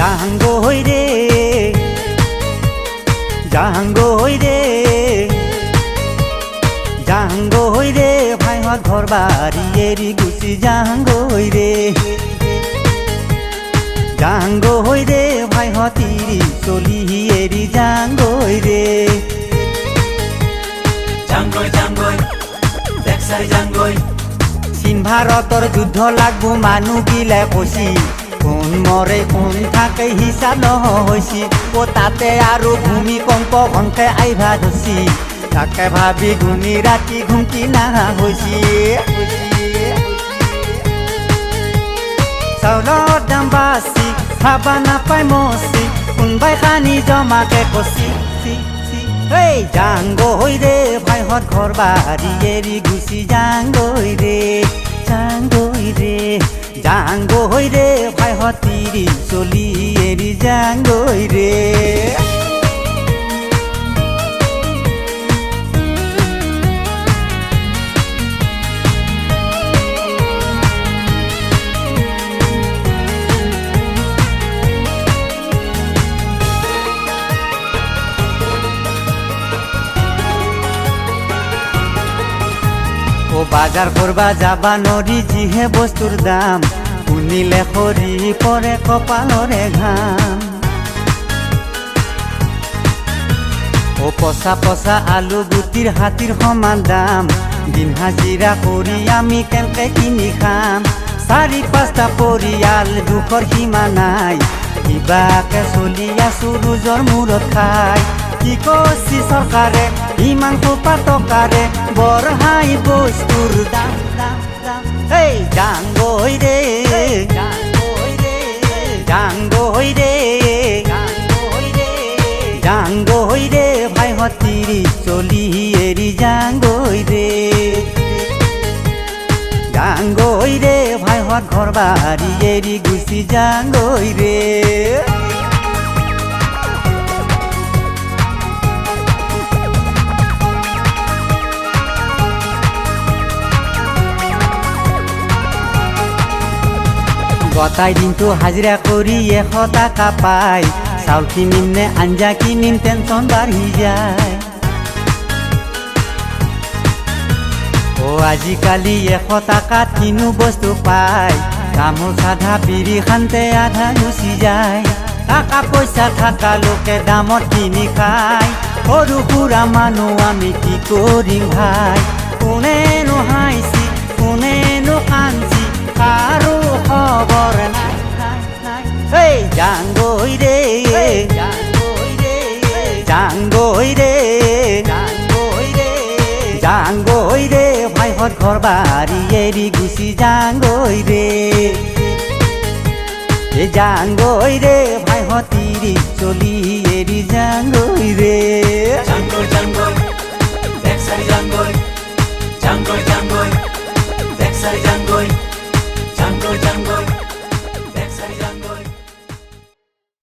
জাহাঙ্গই রে জাহাঙ্গই রে জাহাঙ্গই রে ভাইহত ঘর বাড়ি এরি গুচি জাহাঙ্গই রে জাহাঙ্গই রে ভাইহত তিরি চলি এরি জাহাঙ্গই রে জাঙ্গই জাঙ্গই দেখছাই জাঙ্গই চীন ভাৰতৰ যুদ্ধ লাগবো মানুহ গিলে কচি কোন মৰে কোন থাকে হিচাপ নহৈছি ও তাতে আৰু ভূমিকম্প ঘন্টে আইভা ধৰছি তাকে ভাবি ঘুমি ৰাতি ঘুমকি নাহা হৈছি চাউলৰ দাম বাছি খাবা নাপায় মচি কোনবাই খানি জমাকে কচি এই জাহাঙ্গই রে ভাইহত ঘৰ বাড়ি এৰি গুচি জাহাঙ্গই ৰে জাহাঙ্গই ৰে জাহাঙ্গই ৰে ভাইহত তিৰি চলি এৰি জাহাঙ্গই ৰে ও বাজাৰ কৰবা যাবা নৰি যিহে বস্তুৰ দাম শুনিলে সৰি পৰে কপালৰে ঘাম ও পচা পচা আলু গুটিৰ হাতীৰ সমান দাম দিন হাজিৰা কৰি আমি কেনেকে কিনি খাম ৪-৫টা পৰিয়াল দুখৰ সীমা নাই কিবাকে চলি আছো ৰোজৰ মূৰত খাই কি কৈছি চৰকাৰে ইমান সোপা টকাৰে বঢ়াই বস্তুৰ দাম এই জাহাঙ্গই ৰে জাহাঙ্গই ৰে জাহাঙ্গই ৰে ভাইহত তিৰি চলি এৰি জাহাঙ্গই ৰে জাহাঙ্গই ৰে ভাইহত ঘৰ বাড়ি এৰি গুচি জাহাঙ্গই ৰে গতাই দিনটো হাজিৰা কৰি 100 টাকা পাই চাউল কিনিম নে আঞ্জা কিনিম টেনচন বাঢ়ি যায় ও আজিকালি 100 টাকাত কিনো বস্তু পাই গামোচা আধা বিৰি খানতে আধা গুচি যায় টাকা পইচা থাকা লোকে দামত কিনি খায় সৰু সুৰা মানুহ আমি কি কৰিম ভাই কোনেনো হাঁহিছি কোনেনো কান্দিছি কাৰো খবৰ নাই এই জাহাঙ্গই ৰে জাহাঙ্গই ৰে জাহাঙ্গই ৰে ভাইহত ঘৰ বাড়ি এৰি গুচি জাহাঙ্গই ৰে জাহাঙ্গই ৰে ভাইহত তিৰি চলি এৰি জাহাঙ্গই ৰে